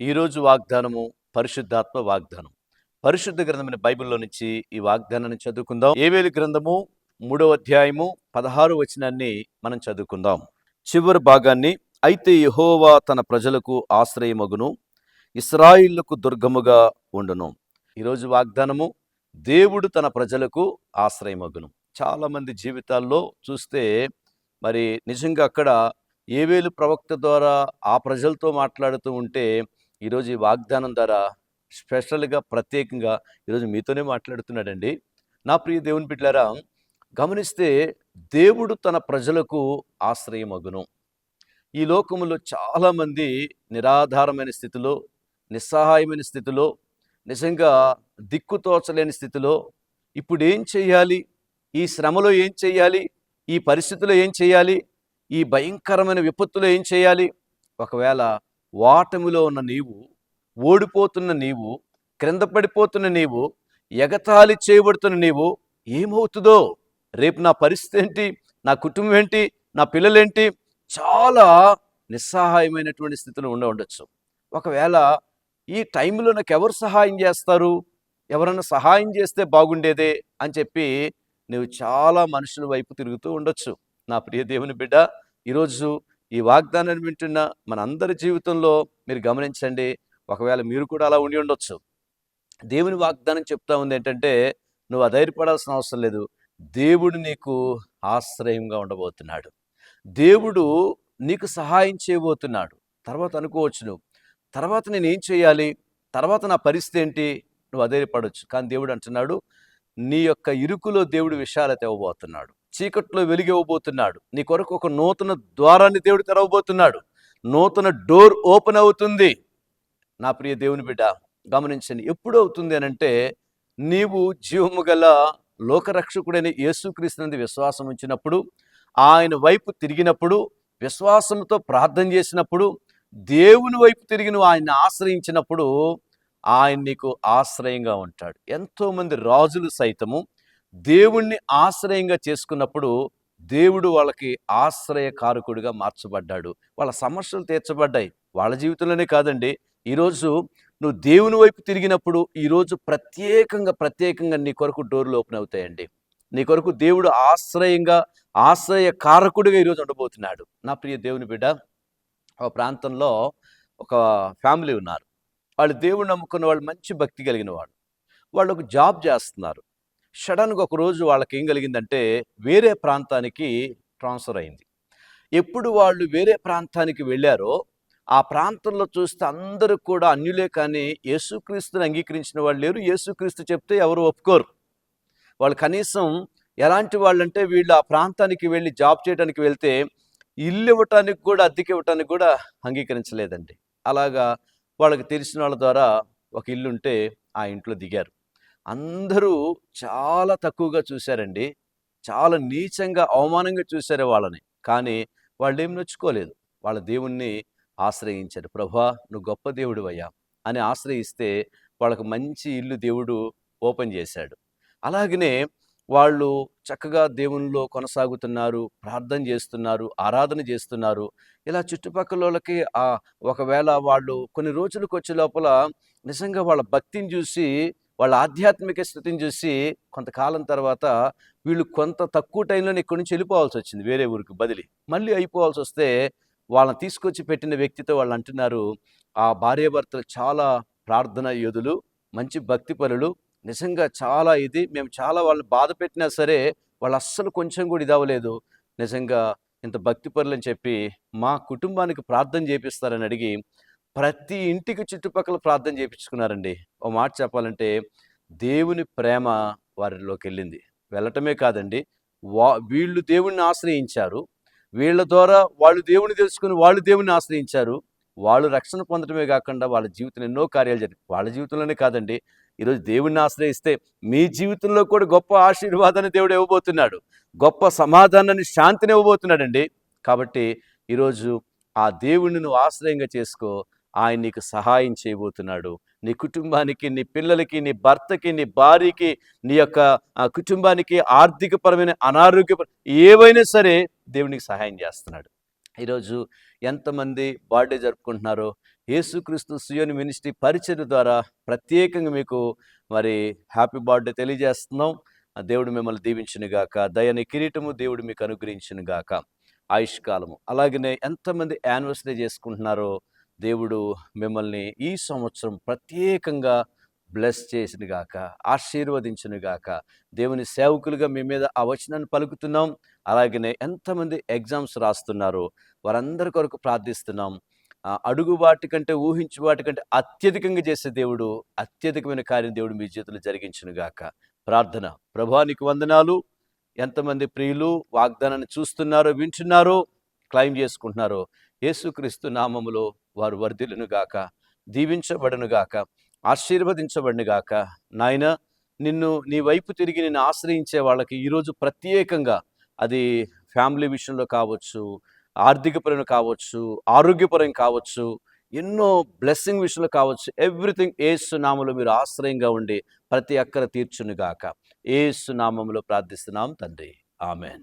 ఈరోజు వాగ్దానము పరిశుద్ధాత్మ వాగ్దానం. పరిశుద్ధ గ్రంథమైన బైబిల్లో నుంచి ఈ వాగ్దానాన్ని చదువుకుందాం. యోవేలు గ్రంథము 3వ అధ్యాయము 16వ వచనాన్ని మనం చదువుకుందాం. చివరి భాగాన్ని, అయితే యెహోవా తన ప్రజలకు ఆశ్రయమగును, ఇశ్రాయేలుకు దుర్గముగా ఉండును. ఈరోజు వాగ్దానము, దేవుడు తన ప్రజలకు ఆశ్రయమగును. చాలామంది జీవితాల్లో చూస్తే మరి నిజంగా అక్కడ యోవేలు ప్రవక్త ద్వారా ఆ ప్రజలతో మాట్లాడుతూ ఉంటే, ఈరోజు ఈ వాగ్దానం ద్వారా స్పెషల్గా ప్రత్యేకంగా ఈరోజు మీతోనే మాట్లాడుతున్నాడండి. నా ప్రియ దేవుని బిడ్డలారా, గమనిస్తే దేవుడు తన ప్రజలకు ఆశ్రయమగును. ఈ లోకములో చాలామంది నిరాధారమైన స్థితిలో, నిస్సహాయమైన స్థితిలో, నిజంగా దిక్కుతోచలేని స్థితిలో ఇప్పుడు ఏం చేయాలి, ఈ శ్రమలో ఏం చేయాలి, ఈ పరిస్థితిలో ఏం చేయాలి, ఈ భయంకరమైన విపత్తులో ఏం చేయాలి, ఒకవేళ ఓటమిలో ఉన్న నీవు, ఓడిపోతున్న నీవు, క్రింద పడిపోతున్న నీవు, ఎగతాళి చేయబడుతున్న నీవు, ఏమవుతుందో, రేపు నా పరిస్థితి ఏంటి, నా కుటుంబం ఏంటి, నా పిల్లలేంటి, చాలా నిస్సహాయమైనటువంటి స్థితిలో ఉండవచ్చు. ఒకవేళ ఈ టైంలో నాకు ఎవరు సహాయం చేస్తారు, ఎవరైనా సహాయం చేస్తే బాగుండేదే అని చెప్పి నువ్వు చాలా మనుషుల వైపు తిరుగుతూ ఉండొచ్చు. నా ప్రియ దేవుని బిడ్డ, ఈరోజు ఈ వాగ్దానాన్ని వింటున్న మనందరి జీవితంలో మీరు గమనించండి. ఒకవేళ మీరు కూడా అలా ఉండి ఉండొచ్చు. దేవుని వాగ్దానం చెప్తా ఉంది ఏంటంటే, నువ్వు అధైర్యపడాల్సిన అవసరం లేదు. దేవుడు నీకు ఆశ్రయంగా ఉండబోతున్నాడు. దేవుడు నీకు సహాయం చేయబోతున్నాడు. తర్వాత అనుకోవచ్చు నువ్వు, తర్వాత నేనేం చేయాలి, తర్వాత నా పరిస్థితి ఏంటి, నువ్వు అధైర్యపడవచ్చు. కానీ దేవుడు అంటున్నాడు, నీ యొక్క ఇరుకులో దేవుడు విశాలత ఇవ్వబోతున్నాడు, చీకట్లో వెలుగు ఇవ్వబోతున్నాడు. నీ కొరకు ఒక నూతన ద్వారాన్ని దేవుడు తెరవబోతున్నాడు. నూతన డోర్ ఓపెన్ అవుతుంది. నా ప్రియ దేవుని బిడ్డ, గమనించండి. ఎప్పుడు అవుతుంది అని అంటే, నీవు జీవము గల లోకరక్షకుడైన యేసుక్రీస్తునందు విశ్వాసం ఉంచినప్పుడు, ఆయన వైపు తిరిగినప్పుడు, విశ్వాసంతో ప్రార్థన చేసినప్పుడు, దేవుని వైపు తిరిగి నువ్వు ఆయన్ని ఆశ్రయించినప్పుడు ఆయన నీకు ఆశ్రయంగా ఉంటాడు. ఎంతోమంది రాజులు సైతము దేవుణ్ణి ఆశ్రయంగా చేసుకున్నప్పుడు దేవుడు వాళ్ళకి ఆశ్రయకారకుడిగా మార్చబడ్డాడు. వాళ్ళ సమస్యలు తీర్చబడ్డాయి. వాళ్ళ జీవితంలోనే కాదండి, ఈరోజు నువ్వు దేవుని వైపు తిరిగినప్పుడు ఈరోజు ప్రత్యేకంగా నీ కొరకు డోర్లు ఓపెన్ అవుతాయండి. నీ కొరకు దేవుడు ఆశ్రయకారకుడిగా ఈరోజు ఉండబోతున్నాడు. నా ప్రియ దేవుని బిడ్డ, ఒక ప్రాంతంలో ఒక ఫ్యామిలీ ఉన్నారు. వాళ్ళు దేవుడు నమ్ముకున్న వాళ్ళు, మంచి భక్తి కలిగిన వాళ్ళు. వాళ్ళు ఒక జాబ్ చేస్తున్నారు. సడన్గా ఒకరోజు వాళ్ళకి ఏం కలిగిందంటే, వేరే ప్రాంతానికి ట్రాన్స్ఫర్ అయింది. ఎప్పుడు వాళ్ళు వేరే ప్రాంతానికి వెళ్ళారో, ఆ ప్రాంతంలో చూస్తే అందరూ కూడా అన్యులే, కానీ యేసుక్రీస్తుని అంగీకరించిన వాళ్ళు లేరు. యేసుక్రీస్తు చెప్తే ఎవరు ఒప్పుకోరు. వాళ్ళు కనీసం ఎలాంటి వాళ్ళంటే, వీళ్ళు ఆ ప్రాంతానికి వెళ్ళి జాబ్ చేయడానికి వెళ్తే ఇల్లు ఇవ్వటానికి కూడా, అద్దెకి ఇవ్వటానికి కూడా అంగీకరించలేదండి. అలాగా వాళ్ళకి తెలిసిన వాళ్ళ ద్వారా ఒక ఇల్లు ఉంటే ఆ ఇంట్లో దిగారు. అందరూ చాలా తక్కువగా చూశారండి. చాలా నీచంగా, అవమానంగా చూశారు వాళ్ళని. కానీ వాళ్ళు ఏం నొచ్చుకోలేదు. వాళ్ళ దేవుణ్ణి ఆశ్రయించారు. ప్రభువా, నువ్వు గొప్ప దేవుడివయ్యా అని ఆశ్రయిస్తే వాళ్ళకు మంచి ఇల్లు దేవుడు ఓపెన్ చేశాడు. అలాగనే వాళ్ళు చక్కగా దేవునిలో కొనసాగుతున్నారు, ప్రార్థన చేస్తున్నారు, ఆరాధన చేస్తున్నారు. ఇలా చుట్టుపక్కల వాళ్ళకి ఒకవేళ వాళ్ళు కొన్ని రోజులకు వచ్చే లోపల నిజంగా వాళ్ళ భక్తిని చూసి, వాళ్ళ ఆధ్యాత్మిక స్థితిని చూసి, కొంతకాలం తర్వాత వీళ్ళు కొంత తక్కువ టైంలోనే ఇక్కడి నుంచి వెళ్ళిపోవాల్సి వచ్చింది, వేరే ఊరికి బదిలీ. మళ్ళీ అయిపోవాల్సి వస్తే వాళ్ళని తీసుకొచ్చి పెట్టిన వ్యక్తితో వాళ్ళు అంటున్నారు, ఆ భార్యాభర్తలు చాలా ప్రార్థనా యోధులు, మంచి భక్తి పరులు, నిజంగా చాలా మేము చాలా వాళ్ళని బాధ పెట్టినా సరే వాళ్ళు అస్సలు కొంచెం కూడా ఇదవ్వలేదు. నిజంగా ఇంత భక్తి పరులు అని చెప్పి మా కుటుంబానికి ప్రార్థన చేపిస్తారని అడిగి ప్రతి ఇంటికి చుట్టుపక్కల ప్రార్థన చేయించుకున్నారండి. ఓ మాట చెప్పాలంటే, దేవుని ప్రేమ వారిలోకి వెళ్ళింది. వెళ్ళటమే కాదండి, వీళ్ళు దేవుణ్ణి ఆశ్రయించారు. వీళ్ళ ద్వారా వాళ్ళు దేవుని తెలుసుకుని వాళ్ళు దేవుని ఆశ్రయించారు. వాళ్ళు రక్షణ పొందడమే కాకుండా వాళ్ళ జీవితంలో ఎన్నో కార్యాలు జరిగాయి. వాళ్ళ జీవితంలోనే కాదండి, ఈరోజు దేవుణ్ణి ఆశ్రయిస్తే మీ జీవితంలో కూడా గొప్ప ఆశీర్వాదాన్ని దేవుడు ఇవ్వబోతున్నాడు. గొప్ప సమాధానాన్ని, శాంతిని ఇవ్వబోతున్నాడండి. కాబట్టి ఈరోజు ఆ దేవుణ్ణి నువ్వు ఆశ్రయంగా చేసుకో. ఆయన నీకు సహాయం చేయబోతున్నాడు. నీ కుటుంబానికి, నీ పిల్లలకి, నీ భర్తకి, నీ భార్యకి, నీ యొక్క కుటుంబానికి ఆర్థికపరమైన, ఏవైనా సరే దేవునికి సహాయం చేస్తున్నాడు. ఈరోజు ఎంతమంది బర్త్డే జరుపుకుంటున్నారో, యేసుక్రీస్తు సియోని మినిస్ట్రీ పరిచర్య ద్వారా ప్రత్యేకంగా మీకు మరి హ్యాపీ బర్త్డే తెలియజేస్తున్నాం. దేవుడు మిమ్మల్ని దీవించునుగాక. దయని కిరీటము దేవుడు మీకు అనుగ్రహించునుగాక. ఆయుష్కాలము. అలాగనే ఎంతమంది యానివర్సరీ చేసుకుంటున్నారో దేవుడు మిమ్మల్ని ఈ సంవత్సరం ప్రత్యేకంగా బ్లెస్ చేసినగాక, ఆశీర్వదించునుగాక. దేవుని సేవకులుగా మీ మీద ఆ వచనాన్ని పలుకుతున్నాం. అలాగనే ఎంతమంది ఎగ్జామ్స్ రాస్తున్నారో వారందరి కొరకు ప్రార్థిస్తున్నాం. అడుగు వాటి కంటే, ఊహించు వాటి కంటే అత్యధికంగా చేసే దేవుడు, అత్యధికమైన కార్యం దేవుడు మీ జీవితంలో జరిగించునుగాక. ప్రార్థన. ప్రభువా నీకు వందనాలు. ఎంతమంది ప్రియులు వాగ్దానాన్ని చూస్తున్నారో, వింటున్నారో, క్లైమ్ చేసుకుంటున్నారో యేసుక్రీస్తు నామములో వారు వర్ధిల్లునుగాక, దీవించబడునుగాక, ఆశీర్వదించబడునుగాక. నాయన, నిన్ను నీ వైపు తిరిగి నిన్ను ఆశ్రయించే వాళ్ళకి ఈరోజు ప్రత్యేకంగా, అది ఫ్యామిలీ విషయంలో కావచ్చు, ఆర్థికపరం కావచ్చు, ఆరోగ్యపరం కావచ్చు, ఎన్నో బ్లెస్సింగ్ విషయంలో కావచ్చు, ఎవ్రీథింగ్ యేసు నామములో మీరు ఆశ్రయంగా ఉండి ప్రతి అక్కర తీర్చునుగాక. యేసు నామములో ప్రార్థిస్తున్నాం తండ్రి. ఆమెన్.